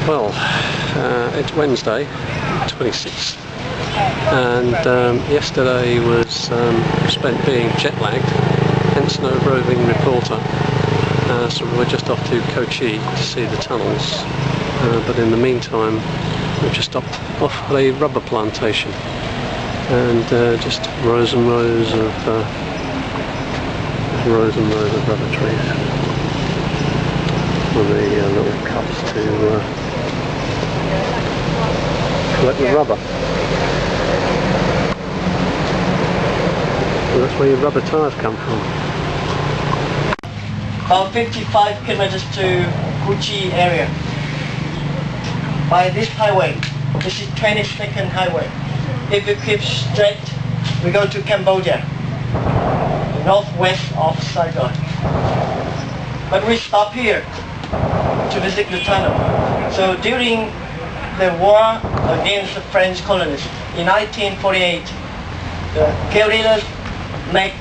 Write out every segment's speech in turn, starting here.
Well, it's Wednesday, 26th, and yesterday was spent being jet-lagged, hence no roving reporter. So we're just off to Kochi to see the tunnels, but in the meantime we've just stopped off a rubber plantation, and just rows and rows of rubber trees with the little cups to collect the rubber. So that's where your rubber tyres come from. About 55 kilometers to Kochi area. By this highway, this is 22nd highway. If we keep straight, we go to Cambodia, northwest of Saigon. But we stop here to visit the tunnel. So during the war against the French colonists in 1948, the guerrillas made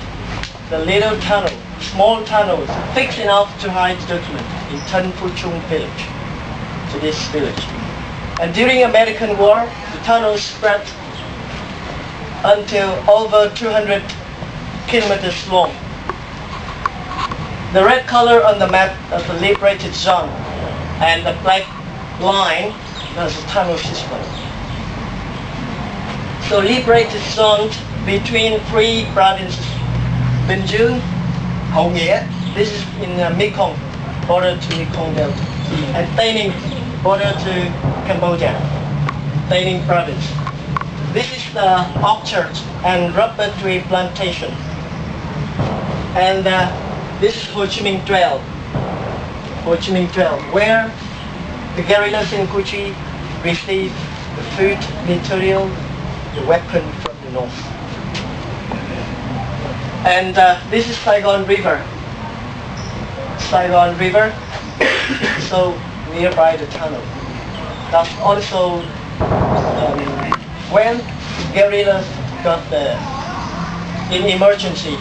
the little tunnel, small tunnels, fixed enough to hide documents in Tan Phu Chung village, to this village. And during American war, the tunnel spread until over 200 kilometers long. The red color on the map is the liberated zone, and the black line is the tunnel system. So liberated zone between three provinces, Bình Dương, Hậu Nghĩa, this is in Mekong, border to Mekong Delta, and Tây Ninh, border to Cambodia, Tây Ninh province. This is the orchard and rubber tree plantation. And this is Ho Chi Minh Trail. Ho Chi Minh Trail, where the guerrillas in Kochi received the food, material, the weapon from the north. And this is Saigon River. Saigon River, so nearby the tunnel. That's also when guerrillas got in emergency,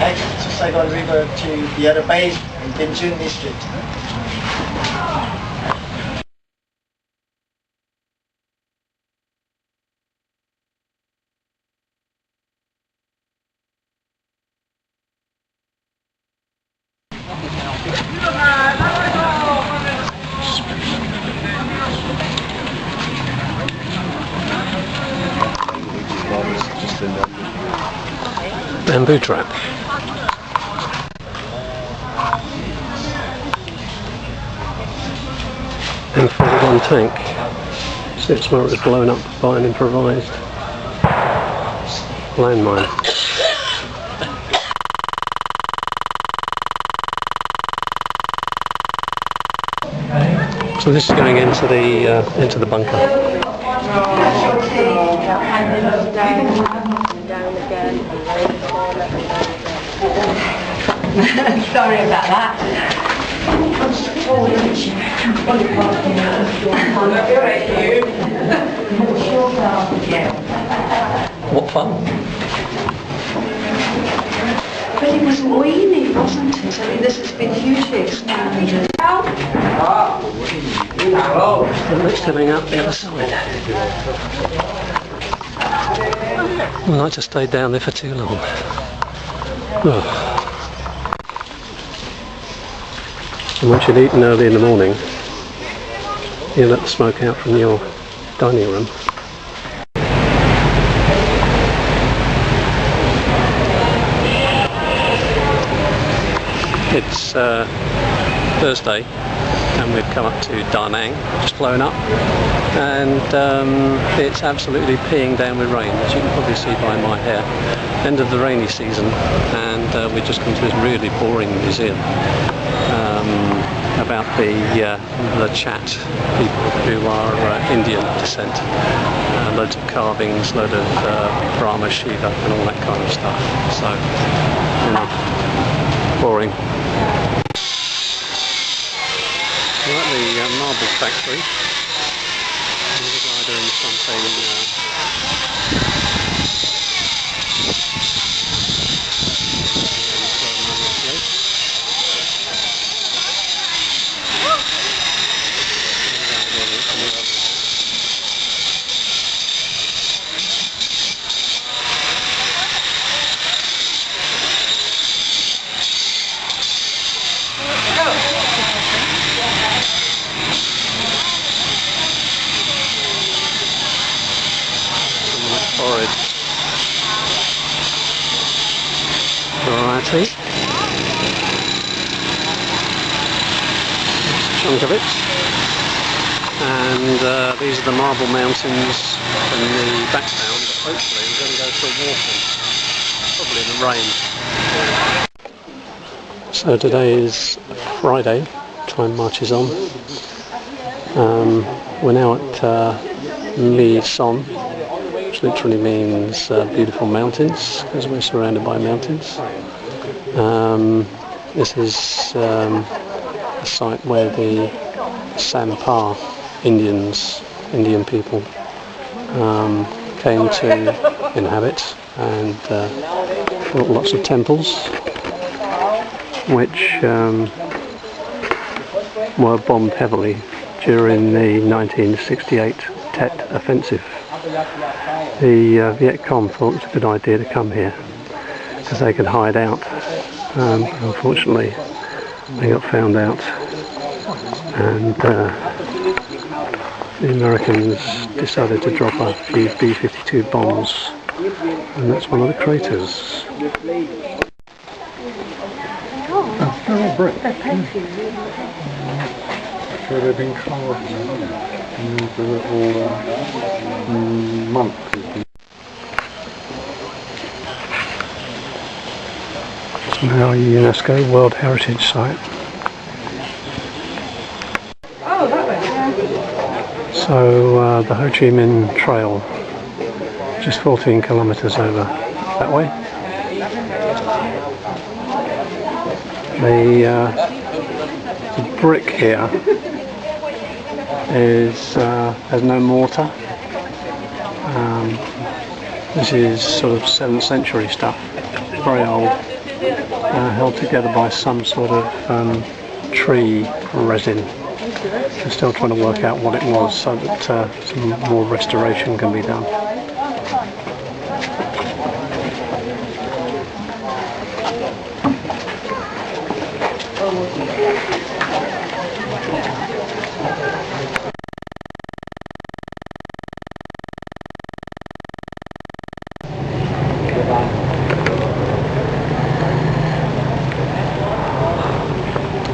access to Saigon River to the other base in Bình Dương district. Bamboo trap. M41 tank. See, it's where it was blown up by an improvised landmine. So this is going into the bunker. Sorry about that. What fun! But it was weeny, wasn't it? I mean, this has been hugely expanded. It looks coming up the other side. I'd like to stay down there for too long. Oh. And once you'd eaten early in the morning, you let the smoke out from your dining room. It's Thursday, and we've come up to Da Nang, just flown up, and it's absolutely peeing down with rain, as you can probably see by my hair. End of the rainy season, and we've just come to this really boring museum about the Chat people who are Indian descent. Loads of carvings, load of Brahma, Shiva and all that kind of stuff. So, boring. We're at the marble factory. There's a guy doing something horrid variety. Chunk of it. And these are the Marble Mountains in the background, but hopefully we're going to go for a walk in, probably in the rain. So today is Friday, time marches on. We're now at Mae Son, which literally means beautiful mountains, because we're surrounded by mountains. This is a site where the Sampa Indian people came to inhabit, and built lots of temples which were bombed heavily during the 1968 Tet offensive. The Viet Cong thought it was a good idea to come here because they could hide out. Unfortunately, they got found out, and the Americans decided to drop a few B-52 bombs, and that's one of the craters. They're all brick. So they've been carved and the little monk has been. It's now a UNESCO World Heritage Site. Oh, that way. So the Ho Chi Minh Trail, just 14 kilometres over that way. The brick here has no mortar. This is sort of 7th century stuff, very old, held together by some sort of tree resin. They're still trying to work out what it was so that some more restoration can be done.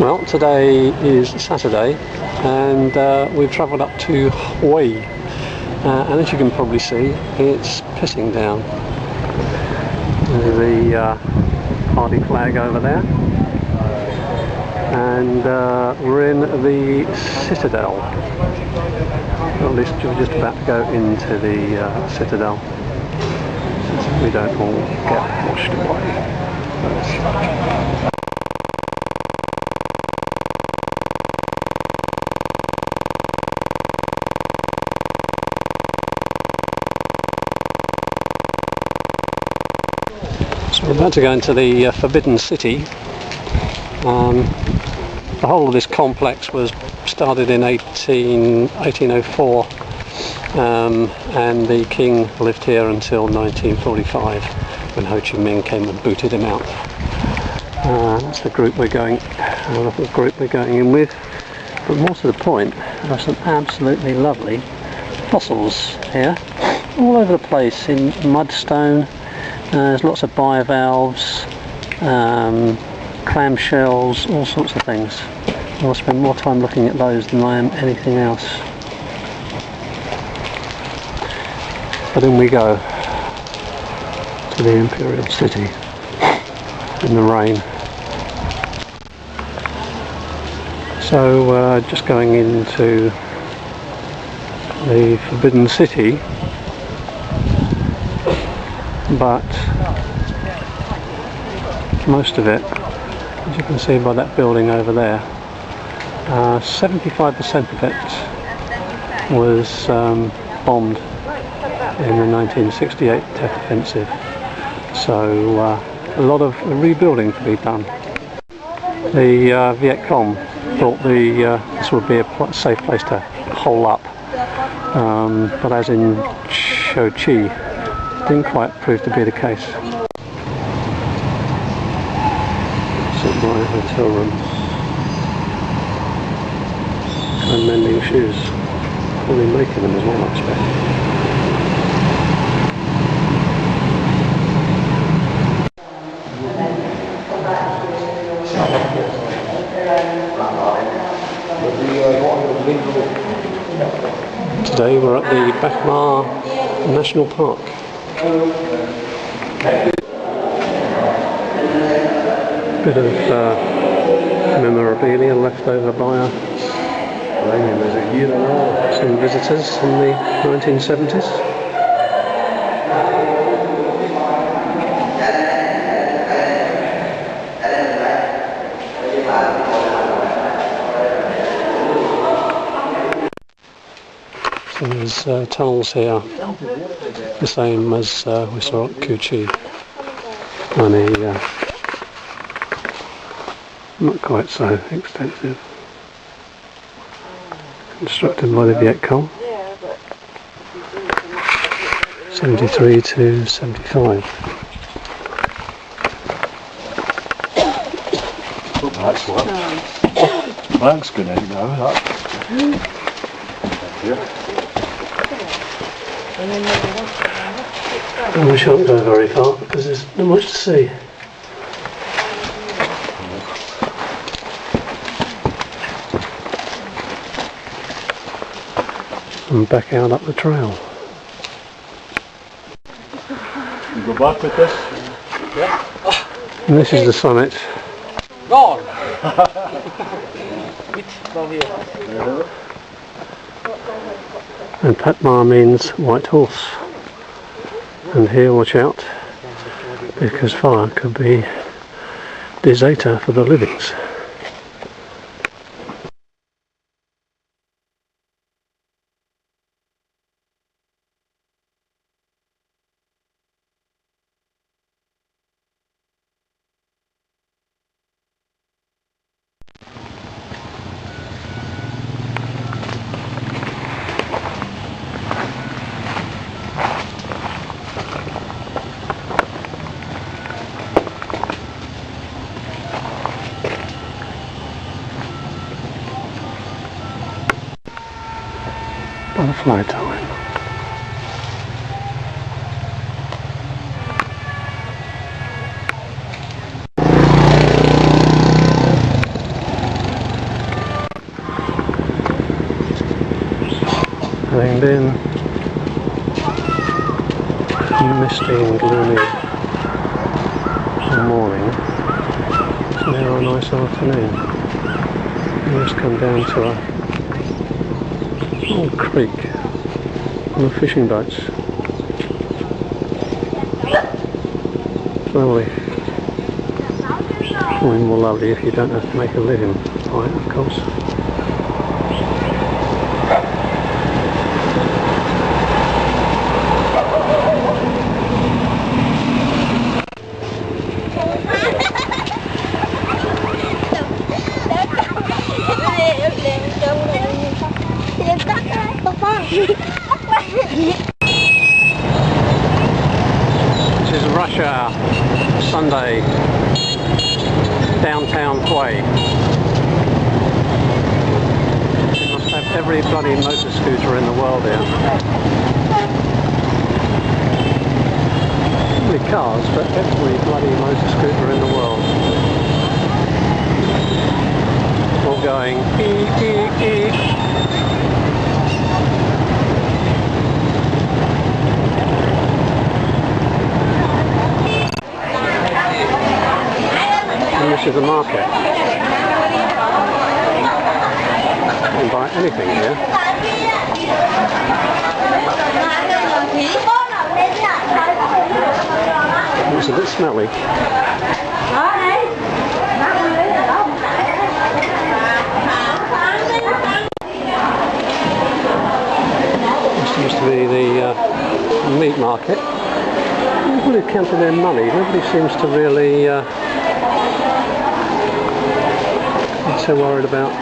Well, today is Saturday, and we've travelled up to Hue, and as you can probably see, it's pissing down. There's the party flag over there, and we're in the Citadel. Or at least we're just about to go into the Citadel. We don't all get washed away. So we're about to go into the Forbidden City. The whole of this complex was started in 1804, and the king lived here until 1945, when Ho Chi Minh came and booted him out. That's the group we're going in with. But more to the point, there are some absolutely lovely fossils here, all over the place, in mudstone. There's lots of bivalves, clamshells, all sorts of things. I'll spend more time looking at those than I am anything else. But in we go to the Imperial City in the rain. So just going into the Forbidden City, but most of it, as you can see by that building over there, 75% of it was bombed in the 1968 Tet Offensive. So a lot of rebuilding to be done. The Viet Cong thought this would be a safe place to hole up, but as in Cho Chi, didn't quite prove to be the case. St. Brian hotel room. And mending shoes. Probably making them as well, I expect. Today we're at the Bachmar National Park. Bit of memorabilia left over by some visitors in the 1970s. So there's tunnels here, the same as we saw at Kuchi. Only not quite so extensive. Constructed by the Viet Cong. 73 to 75. That's what. That's good, ain't no, that. And we shan't go very far because there's not much to see. And back out up the trail. You go back with this? Yeah. And this is the summit. Gone! And Patmar means white horse. And here, watch out, because fire could be disaster for the livings. Butterfly time. Having been misty and gloomy all morning, it's now a nice afternoon. We just come down to a old creek on the fishing boats. Lovely. All more lovely if you don't have to make a living by it, of course. This is rush hour, Sunday, downtown Hue. You must have every bloody motor scooter in the world here. Not only cars, but every bloody motor scooter in the world. All going eek, eek, eek. This is the market. You can buy anything here. It's a bit smelly. This seems to be the meat market. People who count their money, nobody seems to really so worried about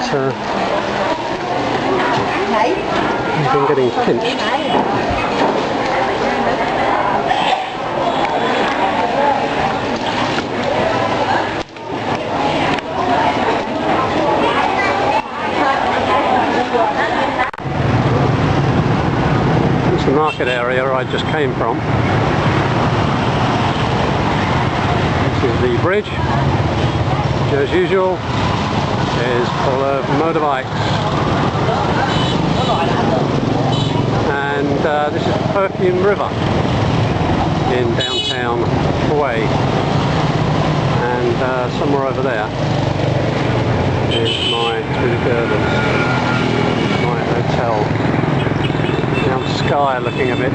even getting pinched. It's the market area I just came from. This is the bridge. which as usual is full of motorbikes. And this is Perfume River in downtown Hue. And somewhere over there is my Tudor Gardens, my hotel. Now the sky looking a bit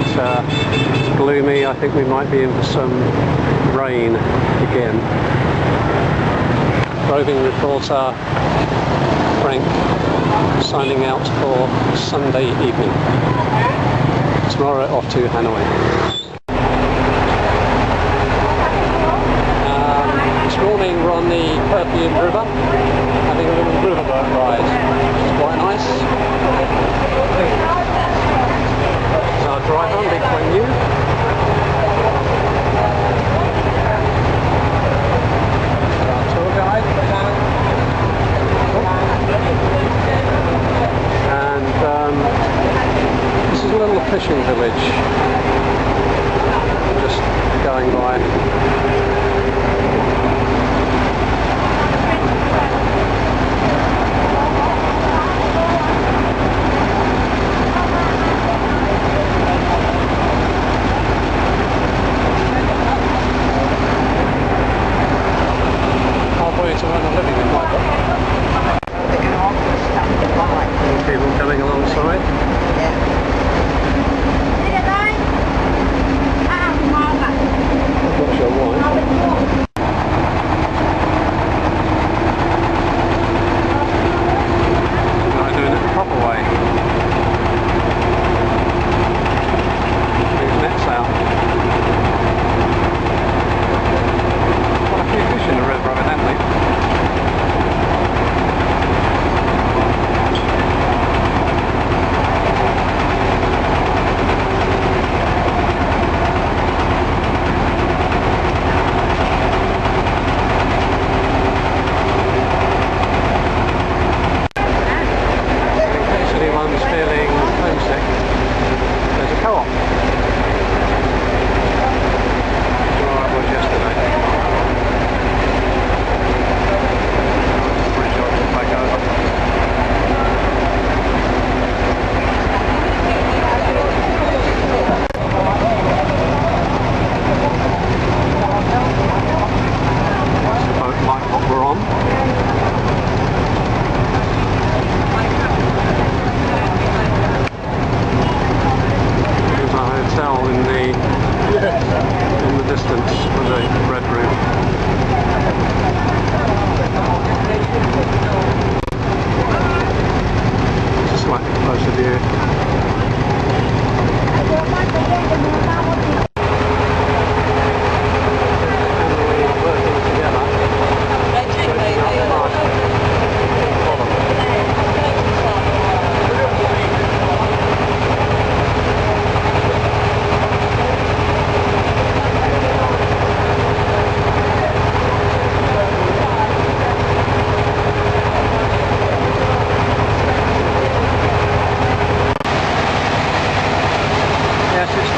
gloomy. I think we might be in for some rain again. Roving reporter Frank signing out for Sunday evening. Tomorrow off to Hanoi. This morning we're on the Perfume River, having a little riverboat ride, which is quite nice. So our driver, Lee Kuan Yew. Our tour guide. And this is a little fishing village, just going by. To earn a living in my book. People coming alongside. I'm not sure why. I'm doing it the proper way. These nets out. Quite a few fish in the river evidently.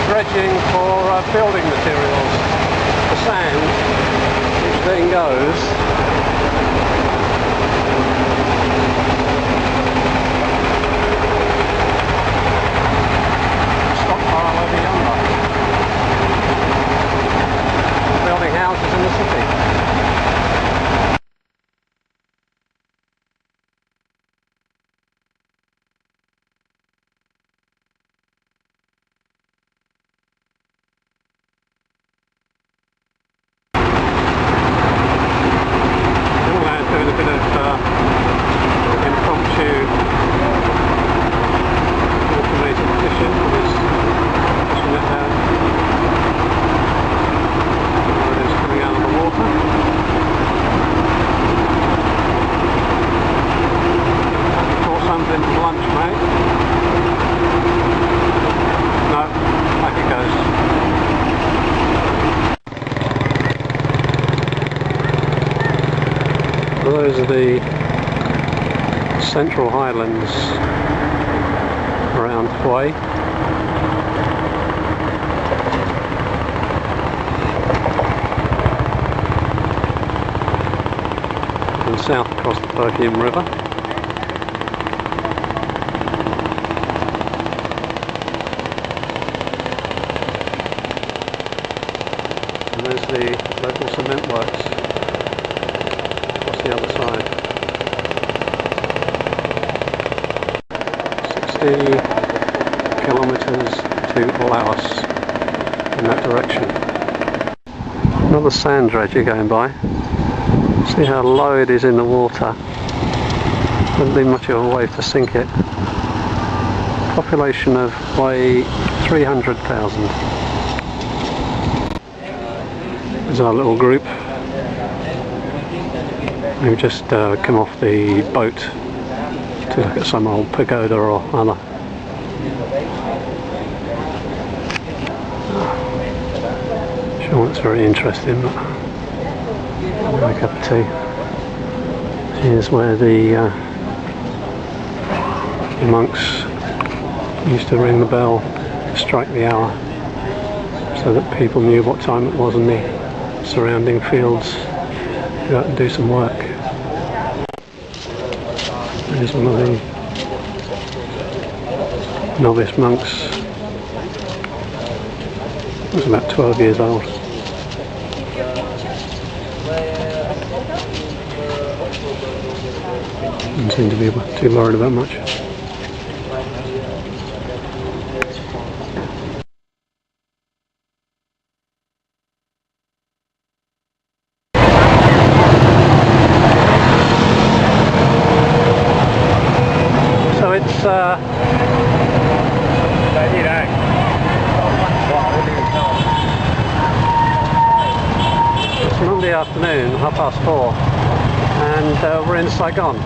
Dredging for building materials. The sand, which then goes stockpile over yonder, building houses in the city. Those are the Central Highlands around Hue. south across the Perfume River. And there's the local cement works across the other side. 60 kilometres to Laos in that direction. Another sand dredger going by. See how low it is in the water. Doesn't leave much of a way to sink it. Population of way 300,000. There's our little group who just come off the boat to look at some old pagoda or other. Sure, it's very interesting, but a cup of tea. Here's where the monks used to ring the bell to strike the hour so that people knew what time it was in the surrounding fields to go out and do some work. There's one of the novice monks. He was about 12 years old. Didn't seem to be too worried about much. So it's Monday afternoon, 4:30, and we're in Saigon.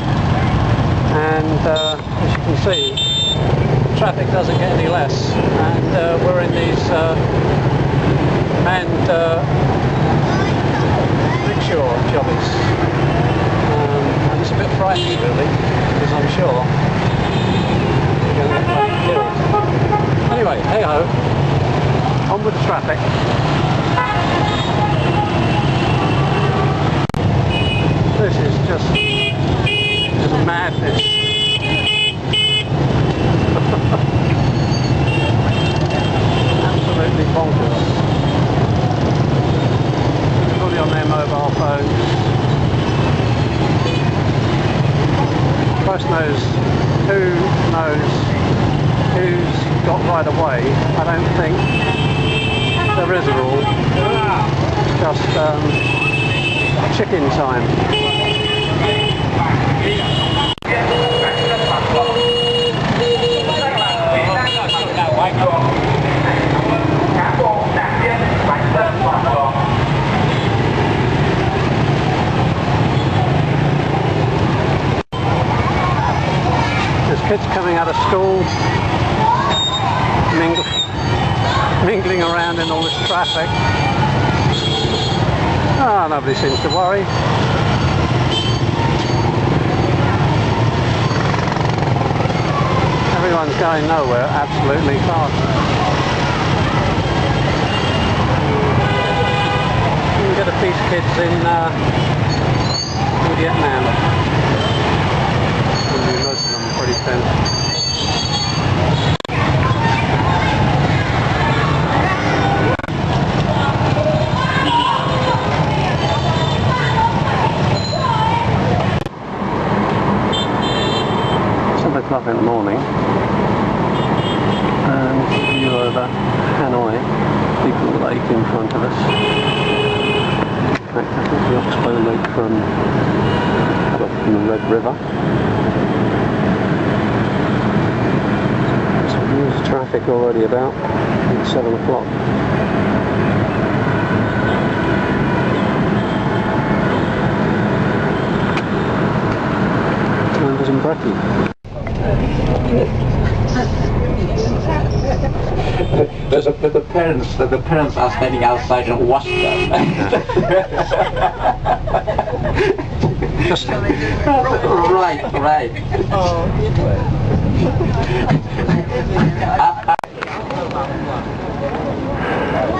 And as you can see, traffic doesn't get any less, and we're in these manned rickshaw jobbies, and it's a bit frightening really, because I'm sure we're going to get bloody killed. Anyway, hey ho, on with the traffic. This is just madness. Absolutely bonkers. Everybody on their mobile phones. Christ knows who's got right away. I don't think there is a rule. It's just chicken time. There's kids coming out of school, mingling around in all this traffic. Ah, nobody seems to worry. Everyone's going nowhere, absolutely fast. You can get a piece of kids in Vietnam. Most of them are pretty thin. O'clock in the morning, and view over Hanoi, big lake in front of us. In fact, I think the Oxbow Lake from the Red River. So there's traffic already about at 7 o'clock. Time doesn't brekkie. The parents are standing outside and watch them. right.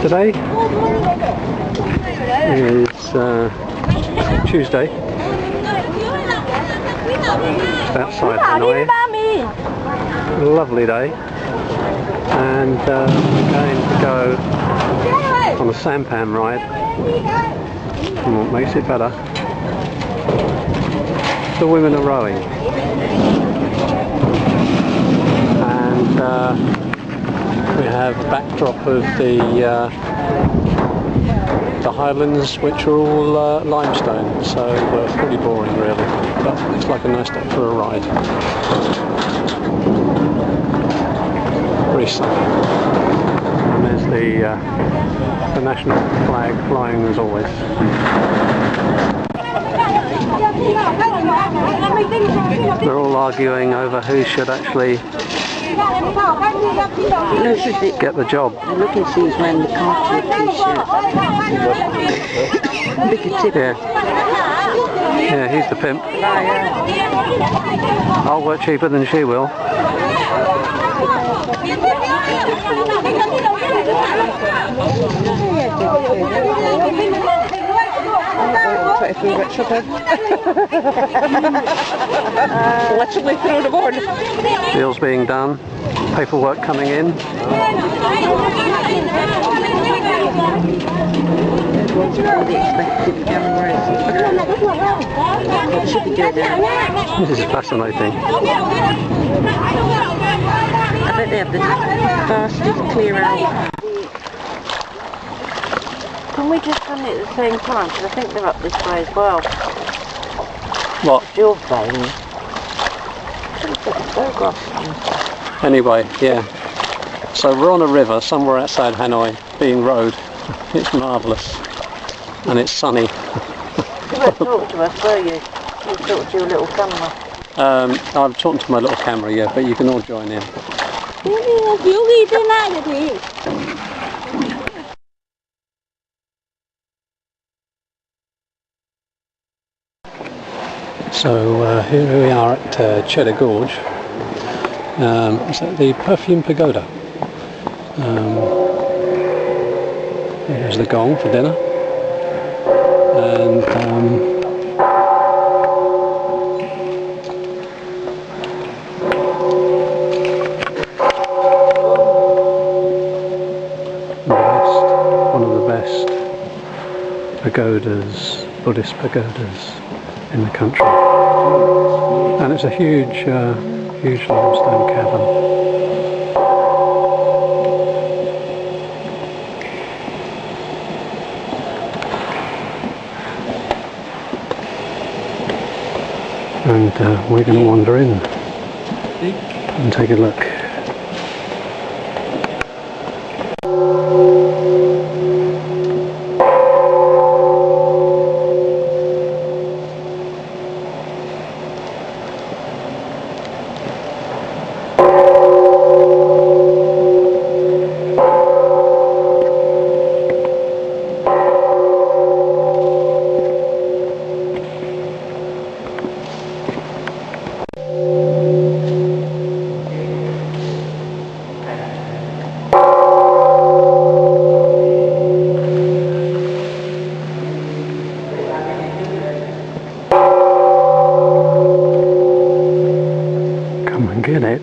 Today is Tuesday, just outside Hanoi. Lovely day, and we're going to go on a sampan ride. And what makes it better, the women are rowing, and we have a backdrop of the highlands, which are all limestone, so pretty boring really, but it's like a nice day for a ride. Pretty sunny. And there's the national flag flying as always. They're all arguing over who should actually get the job. Look and see he's wearing the carpet t-shirt. Look at it. Yeah, he's the pimp. I'll work cheaper than she will. Literally through the board. Deals being done, paperwork coming in. This is fascinating. I bet they have the fastest clear out. Can we just come at the same time? Because I think they're up this way as well. What? Your phone. Anyway, yeah. So we're on a river somewhere outside Hanoi, being rowed. It's marvellous. And it's sunny. You weren't talking to us, were you? You talked to your little camera. I'm talking to my little camera, yeah, but you can all join in. So here we are at Cheddar Gorge. It's at the Perfume Pagoda. Here's the gong for dinner. And one of the best pagodas, Buddhist pagodas in the country, and it's a huge limestone cavern. And we're going to wander in and take a look. Get it.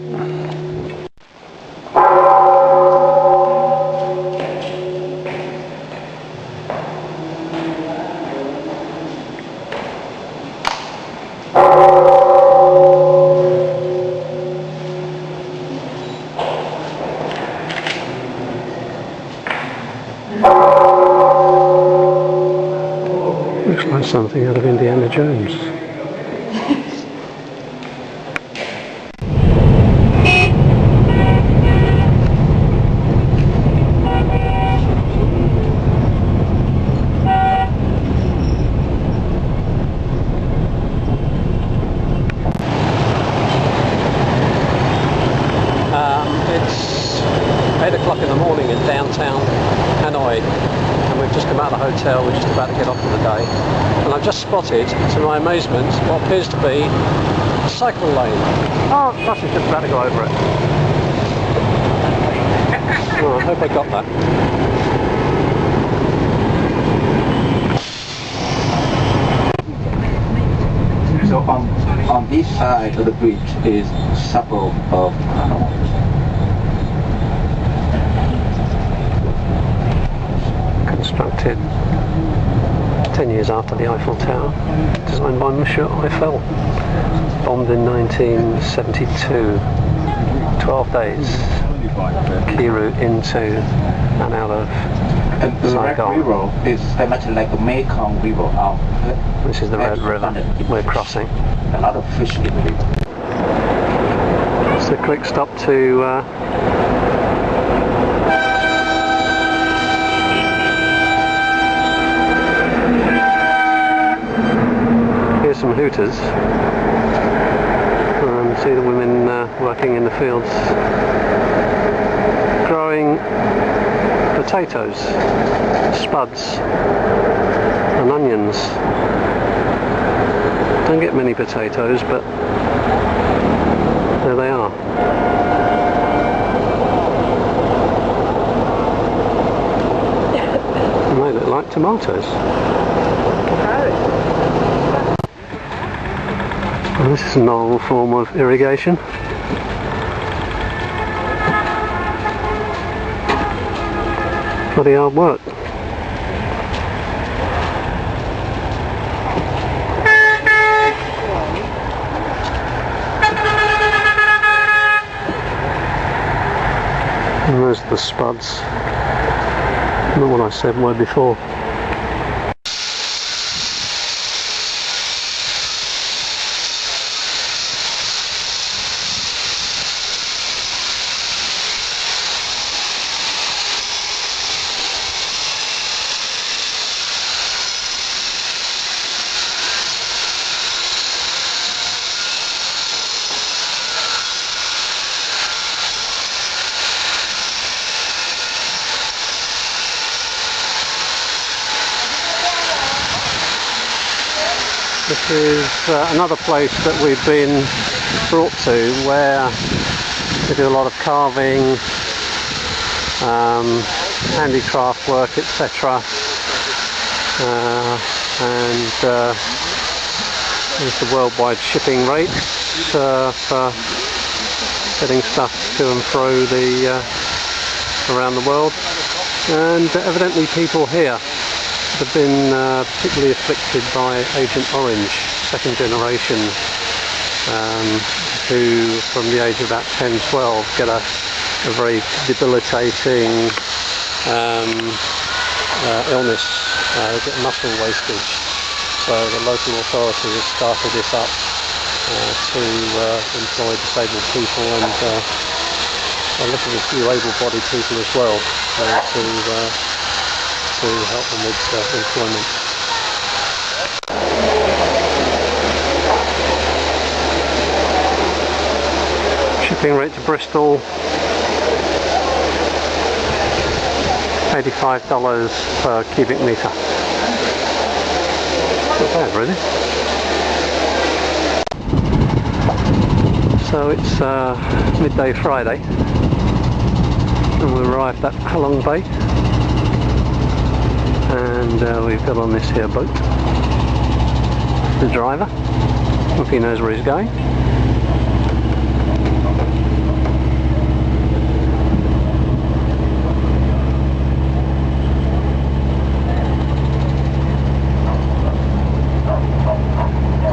Looks like something out of Indiana Jones. It's 8 o'clock in the morning in downtown Hanoi, and we've just come out of the hotel. We're just about to get off for the day, and I've just spotted, to my amazement, what appears to be a cycle lane. Oh, gosh, it's just about to go over it. Oh, I hope I got that. So On this side of the bridge is suburb of Hanoi. Constructed 10 years after the Eiffel Tower, designed by Monsieur Eiffel, bombed in 1972, 12 days, key route into and out of And the Red Saigon. River is very much like a Mekong River. This is the Red River we're crossing. A lot of fish in the river. It's a quick stop to here's some Hooters. See the women working in the fields growing potatoes, spuds and onions. Don't get many potatoes, but there they are. And they look like tomatoes. And this is a novel form of irrigation. Bloody hard work. And there's the spuds. Not what I said were before. This is another place that we've been brought to where they do a lot of carving, handicraft work, etc. And there's the worldwide shipping rates for getting stuff to and fro around the world. And evidently people here have been particularly afflicted by Agent Orange, second generation, who from the age of about 10-12 get a very debilitating illness, get muscle wastage. So the local authority has started this up to employ disabled people and a lot of a few able-bodied people as well to help them with employment. Shipping rate to Bristol, $85 per cubic metre. Not bad really. So it's midday Friday and we arrived at Halong Bay. And we've got on this here boat. The driver, if he knows where he's going.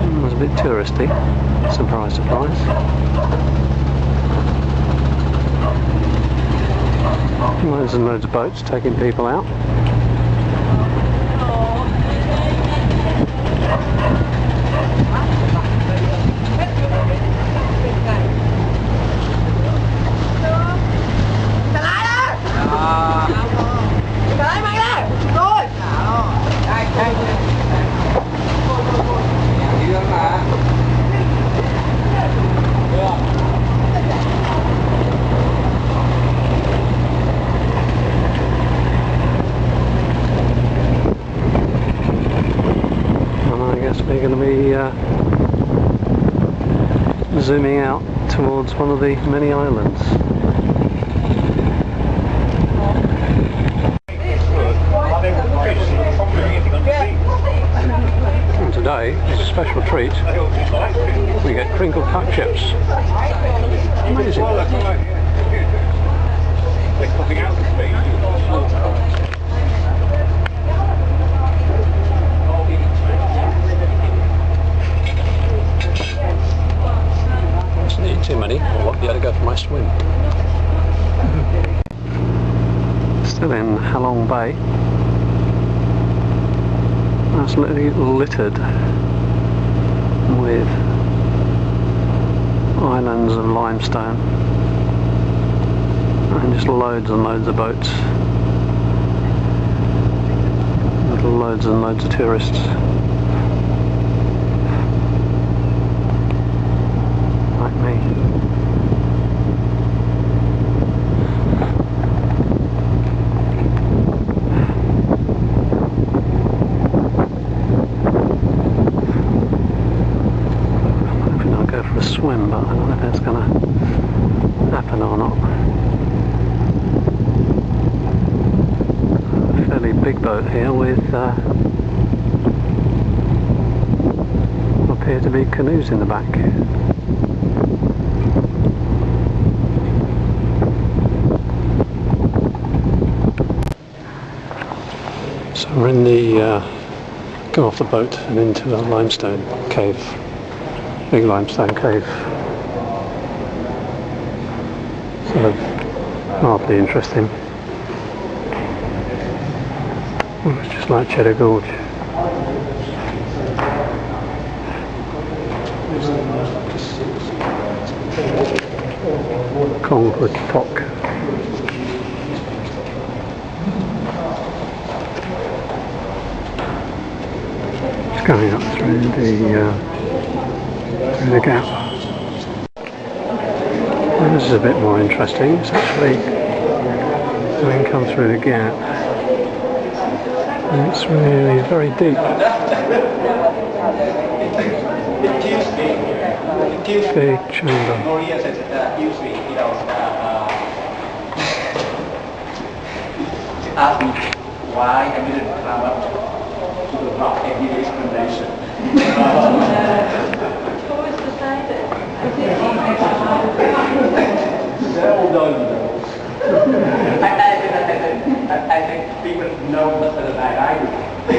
It was a bit touristy, surprise, surprise. Loads and loads of boats taking people out. We're going to be zooming out towards one of the many islands. And today is a special treat. We crinkle cut chips. Amazing. Mustn't eat too many, or I'll be able to go for my swim. Still in Halong Bay. Absolutely littered with islands of limestone and just loads and loads of boats, with loads and loads of tourists. Like me. Swim, but I don't know if it's going to happen or not. A fairly big boat here with appear to be canoes in the back. So we're in the go off the boat and into a limestone cave. Big limestone cave. So hardly interesting. Well, it's just like Cheddar Gorge. Kongwood Pok. Just going up through the gap. Well, this is a bit more interesting. It's actually having come through the gap, and it's really very deep. Big chamber. Ask me why I didn't climb up to the top and give explanation. I think people know better than I do.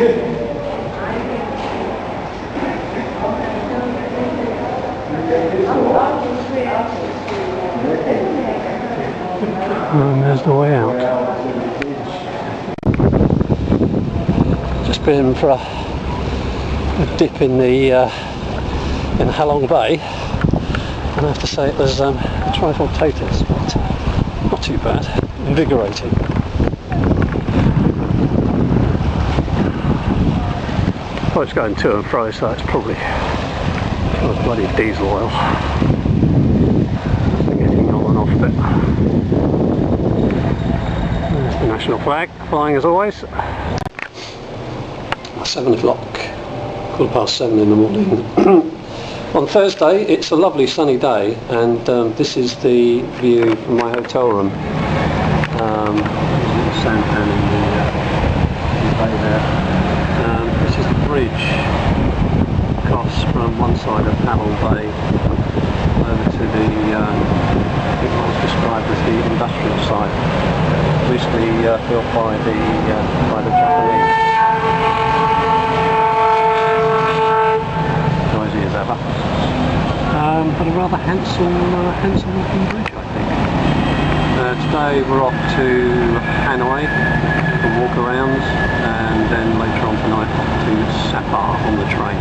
And there's the way out. Just been for a dip in the in Halong Bay, and I have to say it was trifle potatoes, but not too bad, invigorating. Boat's going to and fro, so it's probably full of bloody diesel oil. Getting on and off a bit. There's the national flag, flying as always. 7 o'clock, 7:15 in the morning. On Thursday it's a lovely sunny day, and this is the view from my hotel room. Sampan in the bay there. This is the bridge across from one side of Halong Bay over to the I think what was described as the industrial side, recently built by the Japanese. Noisy as ever, but a rather handsome looking bridge, I think. Today we're off to Hanoi for walk-arounds, and then later on tonight off to Sapa on the train.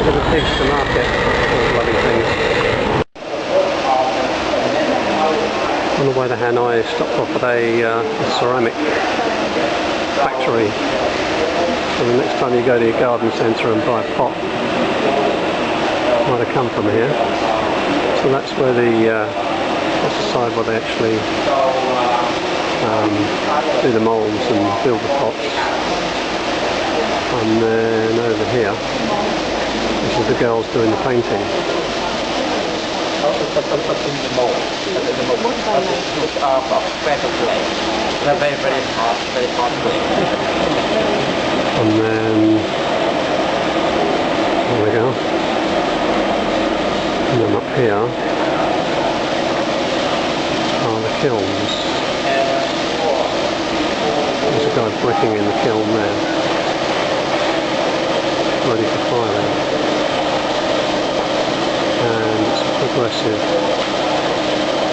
Look at the pigs to market, all bloody things. On the way to Hanoi, stopped off at a ceramic factory. So the next time you go to your garden centre and buy a pot, might have come from here. So that's where that's the side where they actually do the moulds and build the pots. And then over here, this is the girls doing the painting. Very, very hot And then, there we go. And then up here are the kilns. There's a guy bricking in the kiln there, ready for firing. And it's a progressive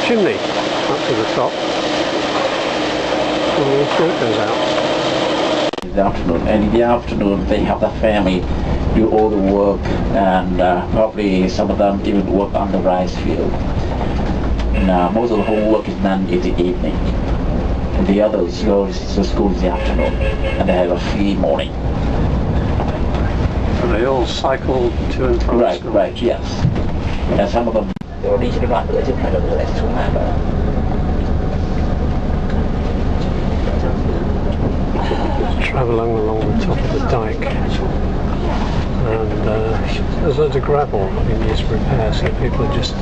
chimney up to the top. And the smoke goes out. in the afternoon, and in the afternoon they have the family do all the work, and probably some of them even work on the rice field. And most of the homework is done in the evening, and the others go to school in the afternoon, and they have a free morning. And they all cycle to and from Right, school. right, yes. And some of them đều đi trên cái đoạn nữa chứ không phải là lại xuống lại đâu. Travelling along the top of the dike, and there's loads of gravel in these repairs, so people are just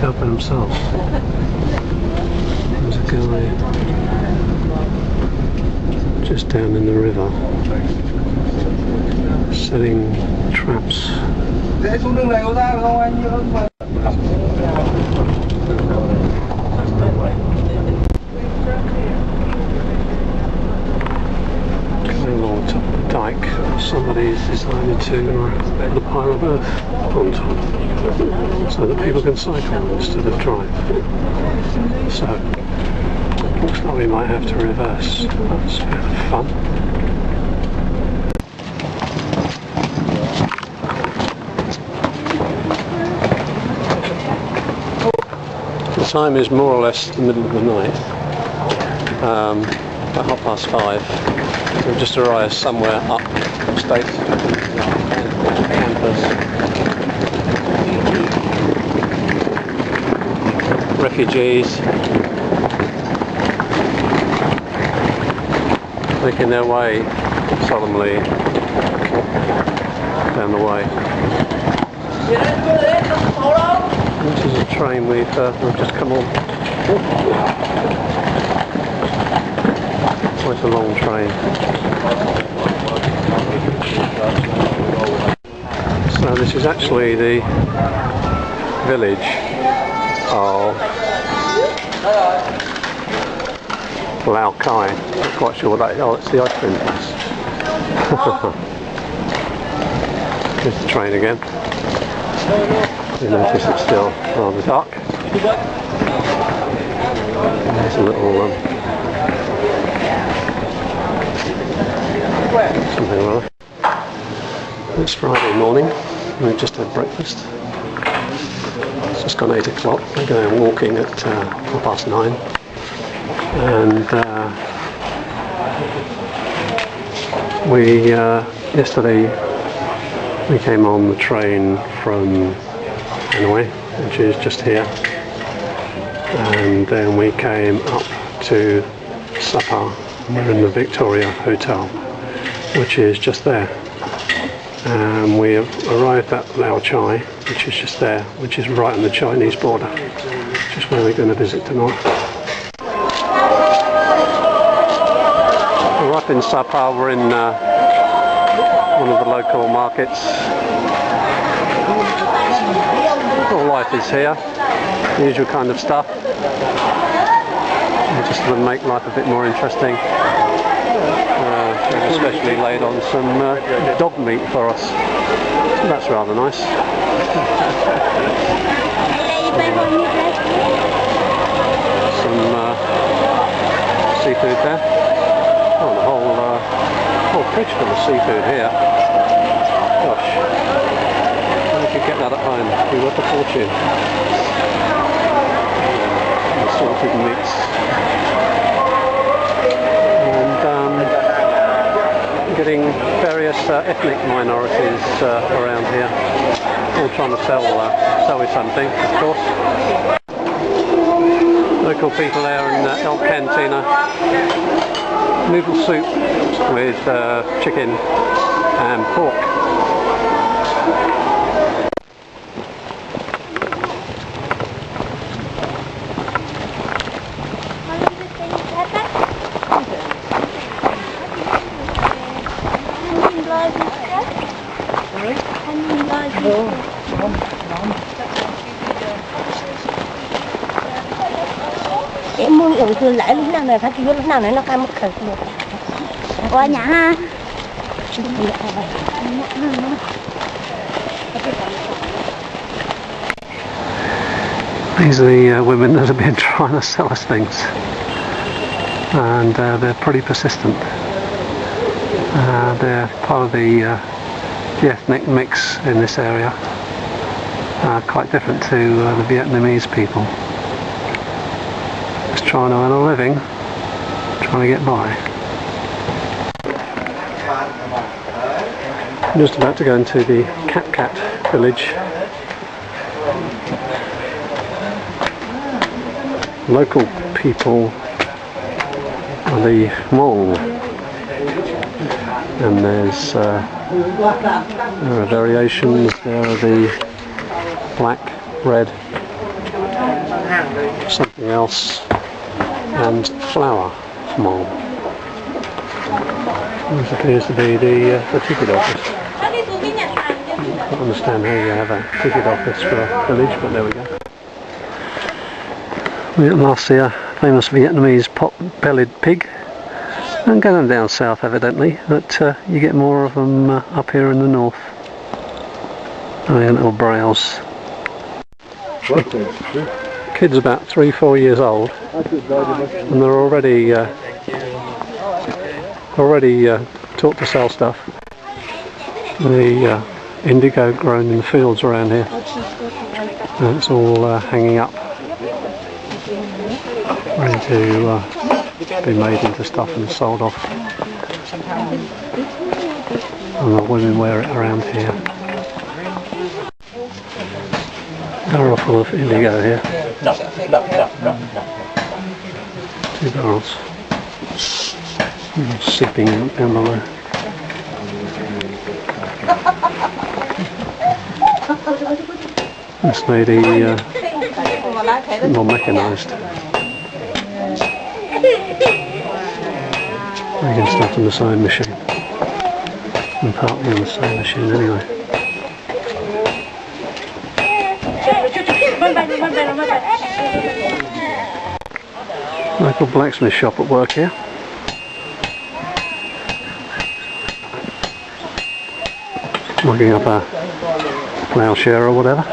helping themselves. There's a guy just down in the river setting traps. Along the top of the dike, somebody's decided to put a pile of earth on top so that people can cycle instead of drive. So, looks like we might have to reverse. That's kind of fun. The time is more or less the middle of the night, about 5:30. We've just arrived somewhere upstate campus. Refugees making their way solemnly down the way. This is a train we've just come on. Quite a long train. So this is actually the village of Lao Kai. Not quite sure what that is. Oh, it's the ice cream place. Here's the train again. You notice it's still rather dark. There's a little something or other. It's Friday morning. We've just had breakfast. It's just gone 8 o'clock. We're going walking at 9:30. And yesterday we came on the train from Hanoi, which is just here, and then we came up to Sapa. We're in the Victoria Hotel, which is just there. We have arrived at Lao Chai, which is just there, which is right on the Chinese border, which is where we're going to visit tonight. We're up in Sapa. We're in one of the local markets. All life is here, the usual kind of stuff. Just to make life a bit more interesting. They've especially laid on some dog meat for us. So that's rather nice. Some seafood there. Oh, the whole fridge full of seafood here. Gosh, how did you get that at home? You're worth a fortune. Assorted meats. Getting various ethnic minorities around here, all trying to sell me something, of course. Local people there in El Cantina. Noodle soup with chicken and pork. Em muốn uống từ lại lúc nào này, phát hiện lúc nào này nó cam mất khởi được. Qua nhà ha. These are the women that have been trying to sell us things, and they're pretty persistent. They're part of the ethnic mix in this area, quite different to the Vietnamese people. Just trying to earn a living, trying to get by. I'm just about to go into the Cat Cat village. Local people are the Hmong, and there are variations. There are the black, red, something else, and flower Hmong. This appears to be the ticket office. I can't understand how you have a ticket office for a village, but there we go. We at last see a famous Vietnamese pot-bellied pig, and going down south evidently, but you get more of them up here in the north. Oh yeah, little browse. Kid's about 3-4 years old, and they're already taught to sell stuff. The indigo grown in the fields around here, and it's all hanging up, ready to be made into stuff and sold off. And the women wear it around here. Barrel full of indigo here. No. 2 barrels. Sipping down below. This lady more mechanised. Making stuff on the sewing machine. And partly on the sewing machine anyway. Local blacksmith shop at work here. Looking up a ploughshare or whatever.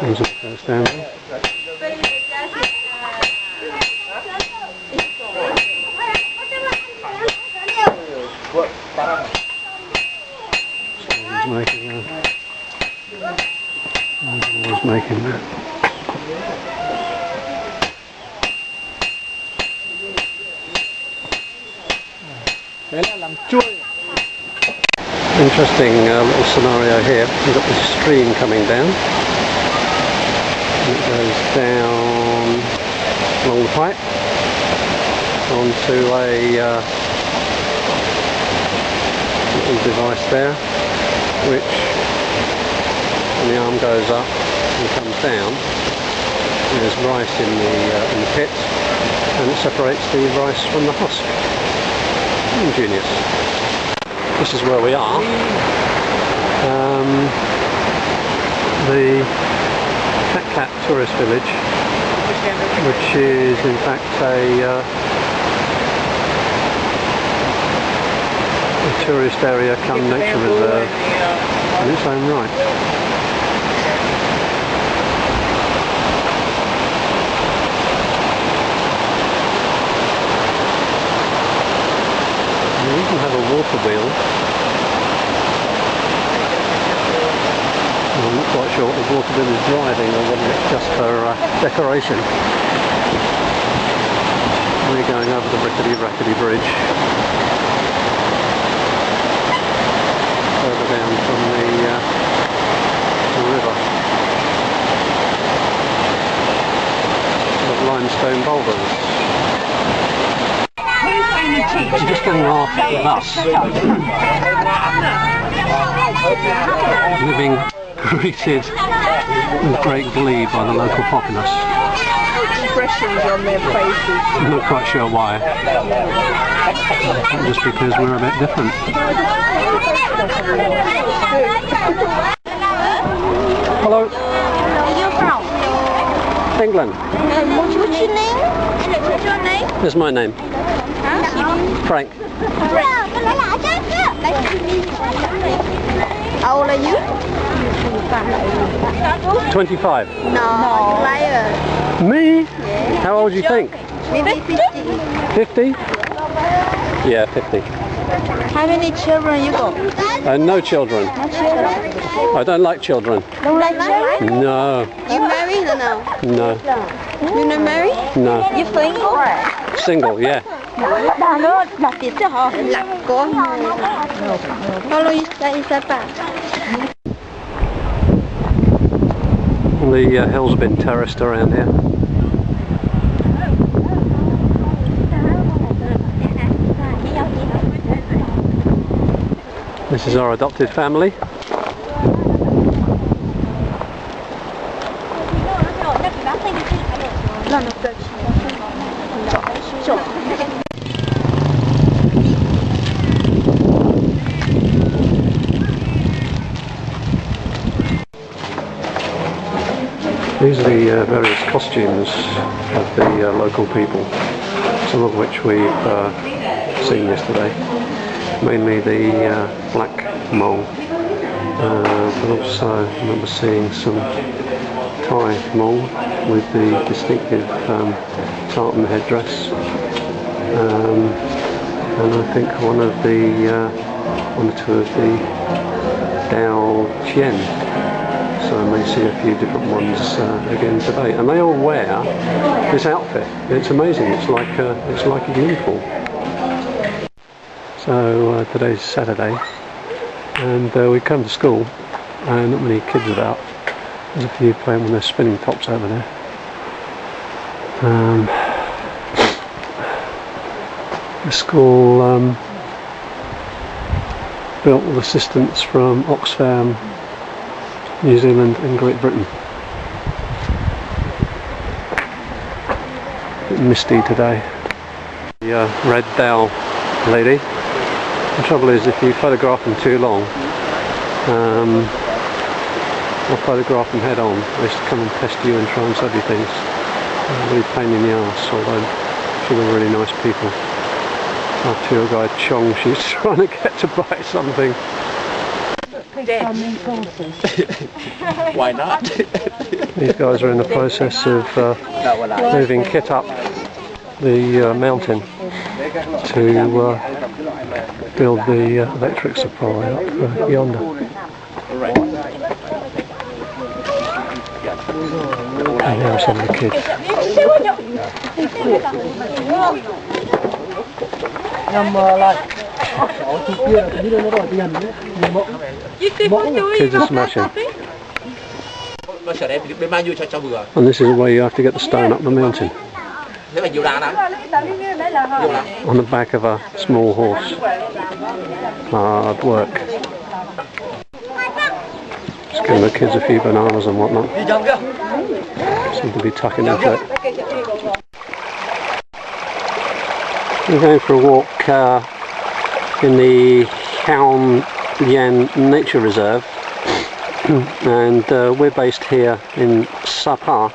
There's a goes down there. Always making that. Interesting little scenario here. We've got this stream coming down. And it goes down along the pipe onto a little device there, which when the arm goes up and comes down, there's rice in the pit, and it separates the rice from the husk. Ingenious. This is where we are. The Cat Cat tourist village, which is in fact a tourist area come nature reserve in its own right. We even have a water wheel really driving, or was it just for decoration? We're going over the rickety bridge. Further down from the river. With limestone boulders. She's just getting off the bus. Living greeted with great glee by the local populace. Expressions on their faces. I'm not quite sure why. Just because we're a bit different. Hello. Where are you from? England. What's your name? What's your name? This is my name. Frank. How old are you? 25. No, liar. Me? How old do you think? Maybe 50. 50? Yeah, 50. How many children you got? No children. No children. I don't like children. Don't like children? No. You married or no? No. You not married? No. You single? Single, yeah. Đặt tiền cho họ. Lạc có. How long is that back? The hills have been terraced around here. This is our adopted family. These are the various costumes of the local people, some of which we've seen yesterday. Mainly the black Hmong, but also I remember seeing some Thai Hmong with the distinctive tartan headdress, and I think one or two of the Dao Chien. So I may see a few different ones again today, and they all wear this outfit. It's amazing. It's like a uniform. So today's Saturday, and we come to school, and not many kids about. There's a few playing with their spinning tops over there. The school built with assistance from Oxfam, New Zealand and Great Britain. A bit misty today. The red Dao lady. The trouble is, if you photograph them too long, or photograph them head on, they just come and pest you and try and sell you things. Really pain in the arse, although she were really nice people. Our tour guide Chong, she's trying to get to buy something. Why not? These guys are in the process of moving kit up the mountain to build the electric supply up yonder. And there are some of the kids. Kids are smashing. And this is where you have to get the stone up the mountain. On the back of a small horse. Hard work. Just giving the kids a few bananas and whatnot. Seem to be tucking into it. We're going for a walk in the Khao Lien Nature Reserve, and we're based here in Sapa,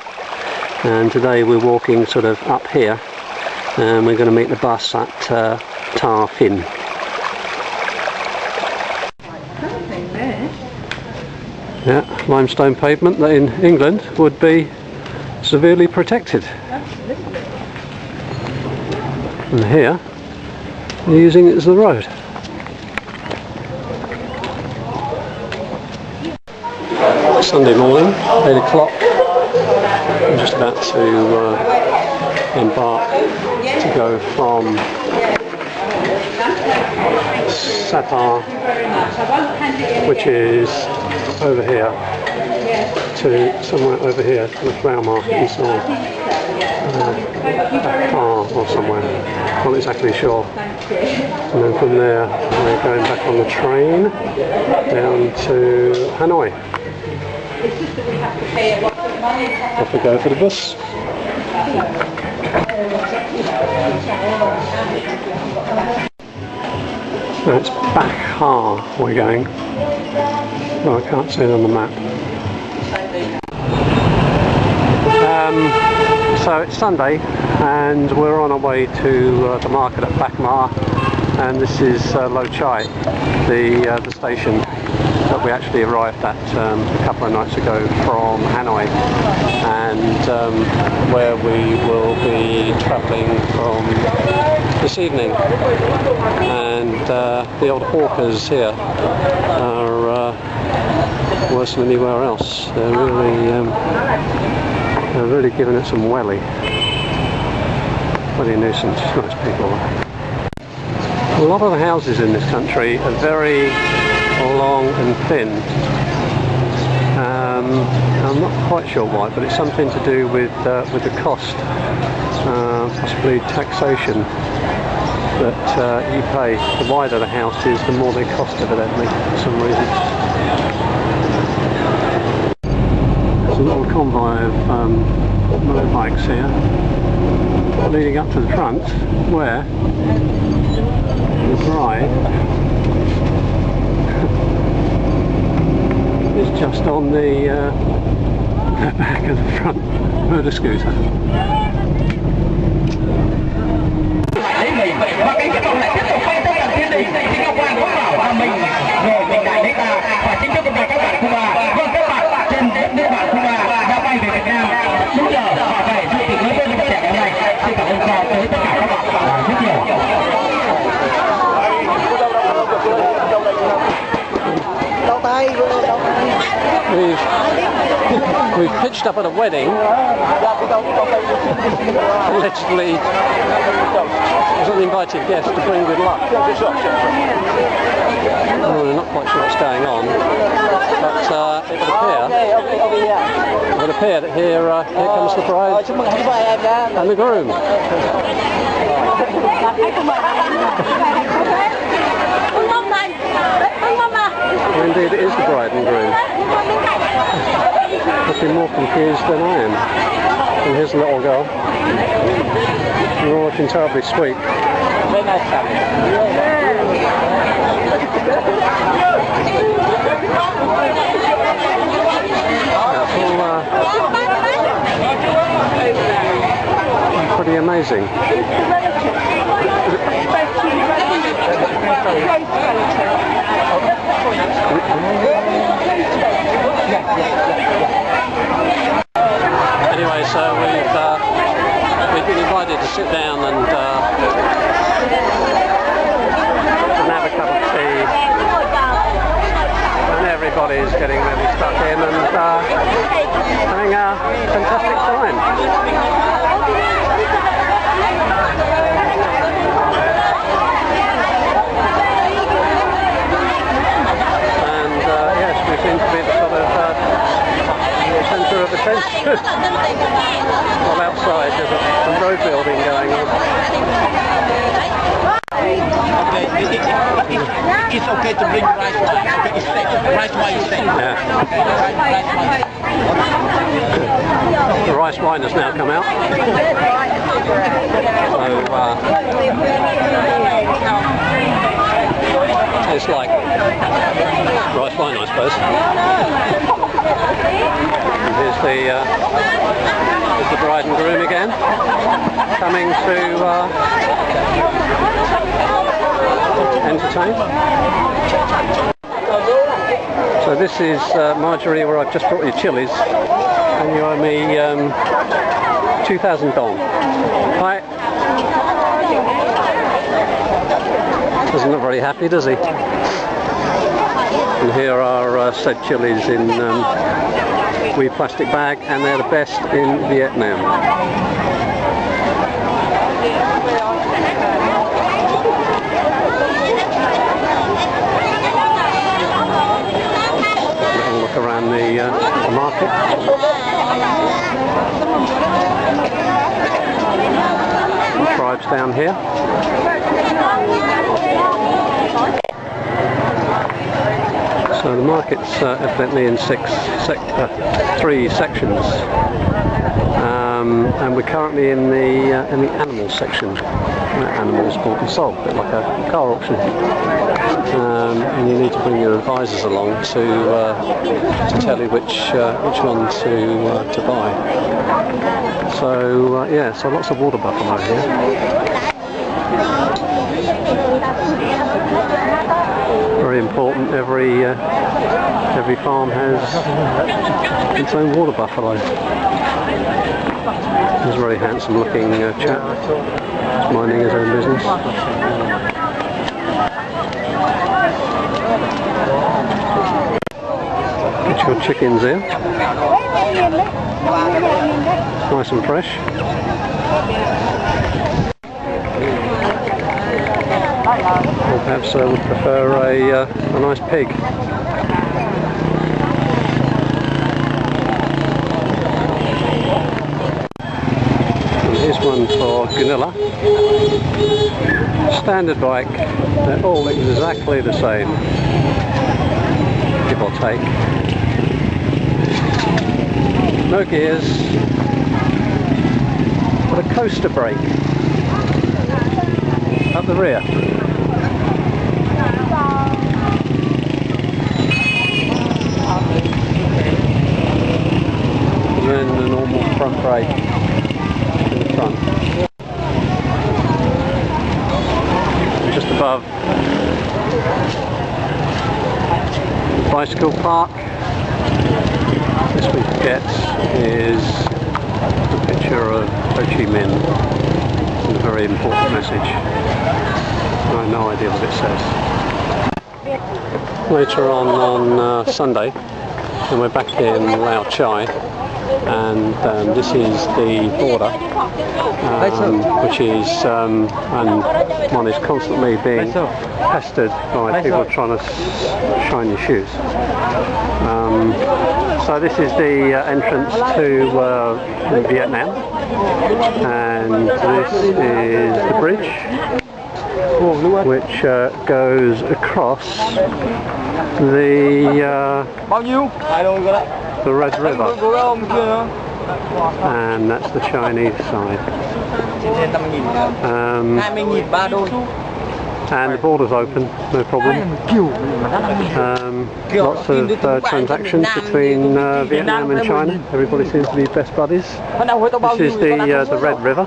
and today we're walking sort of up here, and we're going to meet the bus at Ta Phin. Yeah, limestone pavement that in England would be severely protected. And here, they're using it as the road. Sunday morning, 8 o'clock. I'm just about to embark to go from Sapar, which is over here, to somewhere over here, to the flower market and so on. Dakar or somewhere, not exactly sure. And then from there we're going back on the train down to Hanoi. Off we go for the bus. Now it's Dakar we're going. Well, I can't see it on the map. So it's Sunday and we're on our way to the market at Backmar, and this is Lo Chai, the station that we actually arrived at a couple of nights ago from Hanoi, and where we will be travelling from this evening. And the old hawkers here are worse than anywhere else. They're really giving it some welly. Bloody nuisance, nice people. A lot of the houses in this country are very long and thin. I'm not quite sure why, but it's something to do with the cost, possibly taxation that you pay. The wider the house is, the more they cost evidently for some reason. There's a little convoy of motorbikes here, leading up to the front, where the bride is just on the back of the front motor scooter. We've pitched up at a wedding, allegedly as an invited guest to bring good luck. Well, we're not quite sure what's going on, but it would appear that here comes the bride and the groom. Well, indeed it is the bride and groom. Looking more confused than I am. And here's the little girl. They're all looking terribly sweet. Very nice family. That's all pretty amazing. Anyway, so we've been invited to sit down and have a cup of tea, and everybody's getting really stuck in and having a fantastic time. Yes, we seem to be the sort of centre of attention. Well, outside there's some road building going on. Okay, it's okay to bring rice wine. Okay, it's safe. Rice wine is safe. Yeah. The rice wine has now come out. So, tastes like rice wine, I suppose. And here's the bride and groom again, coming to entertain. So this is Marjorie, where I've just brought you chilies, and you owe me 2,000 dong. Hi. Doesn't look very happy, does he? And here are said chilies in wee plastic bag, and they're the best in Vietnam. Little look around the market. Some tribes down here. So the market's evidently in three sections, and we're currently in the animal section. Animals bought and sold, a bit like a car auction. And you need to bring your advisors along to tell you which one to buy. So yeah, so lots of water buffalo here. Very important. Every farm has its own water buffalo. He's a very handsome looking chap. He's minding his own business. Got your chickens here. Nice and fresh. Or perhaps would prefer a nice pig. And here's one for Gunilla. Standard bike. They're all exactly the same, give or take. No gears, but a coaster brake up the rear. And then the normal front brake in the front. Just above the bicycle park, this we get is a picture of Ho Chi Minh and a very important message. I have no idea what it says. Later on Sunday, and we're back in Lao Chai, and this is the border, which is and one is constantly being pestered by people trying to shine your shoes. So this is the entrance to Vietnam, and this is the bridge which goes across the Red River, and that's the Chinese side. And the border's open, no problem. Lots of transactions between Vietnam and China. Everybody seems to be best buddies. This is the Red River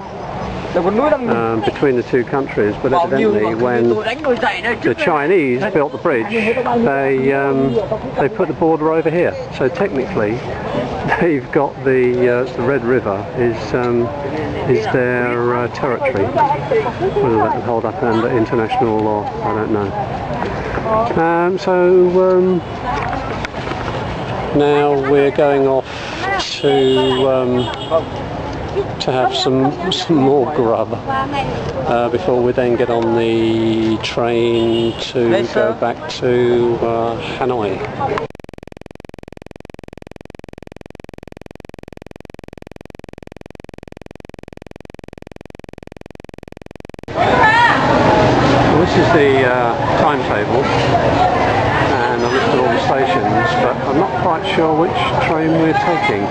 between the two countries, but evidently when the Chinese built the bridge, they put the border over here. So technically, they've got the Red River is their territory. Whether that would hold up under international law, I don't know. Now we're going off to have some more grub before we then get on the train to go back to Hanoi. Well, this is the timetable and a list of all the stations, but I'm not quite sure which train we're taking.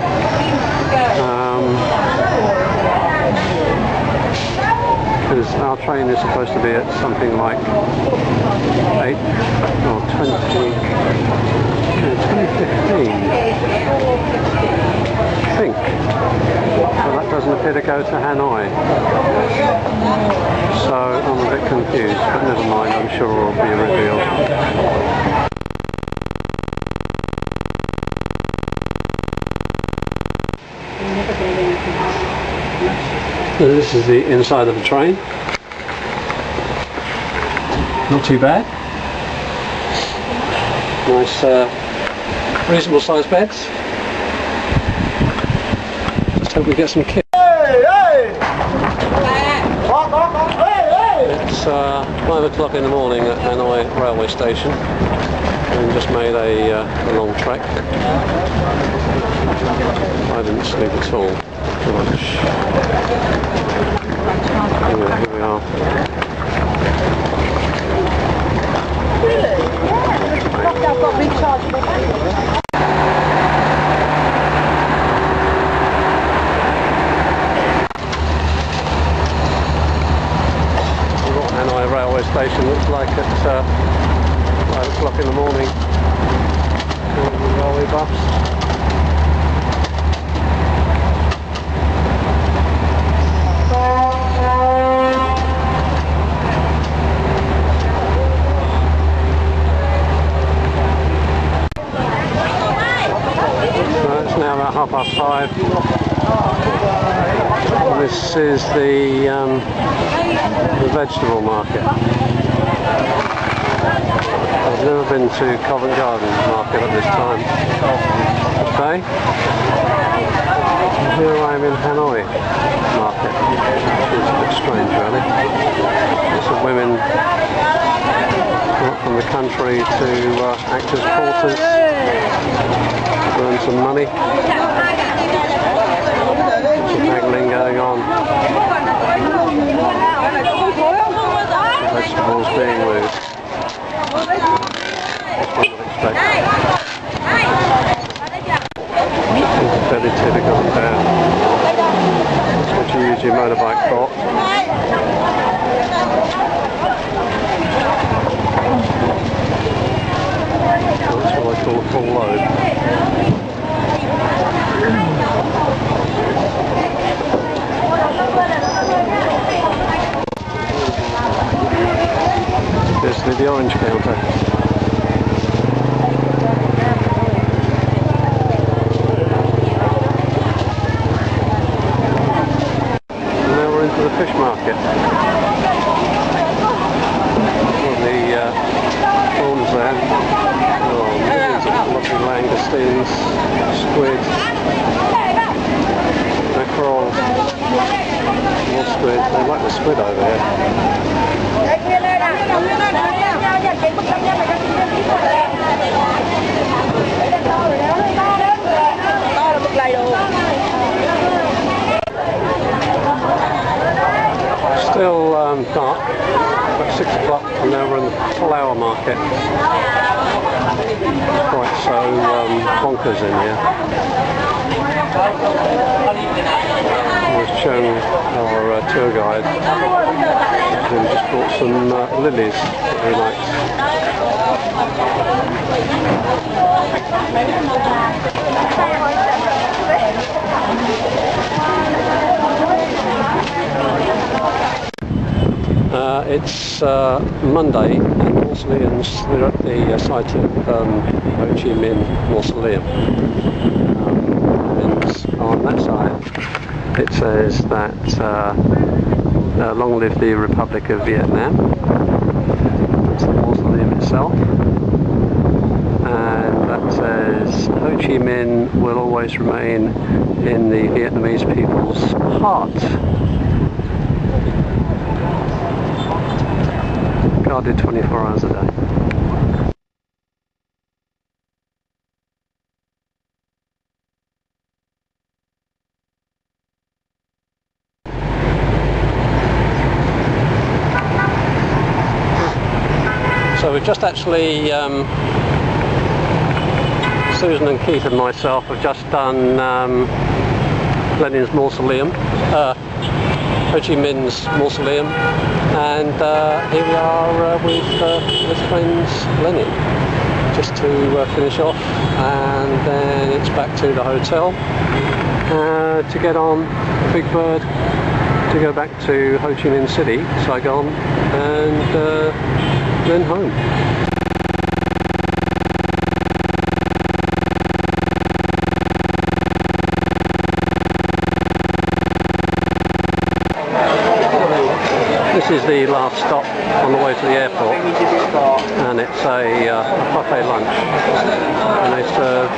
Because our train is supposed to be at something like 2015, I think. So that doesn't appear to go to Hanoi. So I'm a bit confused, but never mind, I'm sure it will be revealed. So this is the inside of the train. Not too bad. Nice, reasonable sized beds. Just hope we get some kids. It's 5 o'clock in the morning at Hanoi railway station. We just made a long trek. I didn't sleep at all. Too much. Anyway, here we are. What Hanoi railway station looks like at 5 o'clock in the morning. Railway bus. It's now about 5:30. This is the vegetable market. I've never been to Covent Garden market at this time. Okay. Here I am in Hanoi market. It's a bit strange really. Lots of women from the country to act as porters. Earn some money. Some haggling going on. Some vegetables being moved. That's what I would expect. It's fairly typical there. That's what you use your motorbike for. That's what I call a full load. This is the orange counter. And now we're into the fish market. All the prawns there. Oh, millions of lovely langoustines, squid, mackerel, more squid. They like the squid over here. Still dark, about 6 o'clock, and now we're in the flower market. Quite so bonkers in here. I was showing our tour guide who just bought some lilies that he likes. It's Monday and Mausoleums. We're at the site of Ho Chi Minh Mausoleum. And on that side it says that long live the Republic of Vietnam. That's the mausoleum itself. And that says Ho Chi Minh will always remain in the Vietnamese people's heart. Guarded 24 hours a day. So we've just actually, Susan and Keith and myself have just done Lenin's mausoleum, Ho Chi Minh's mausoleum, and here we are with friends Lenin, just to finish off, and then it's back to the hotel to get on the Big Bird to go back to Ho Chi Minh City, Saigon, and then home. This is the last stop on the way to the airport, and it's a buffet lunch, and they serve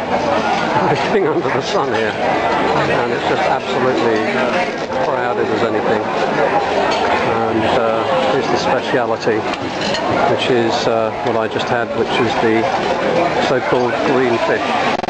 everything under the sun here, and it's just absolutely crowded as anything. And here's the speciality, which is what I just had, which is the so-called green fish.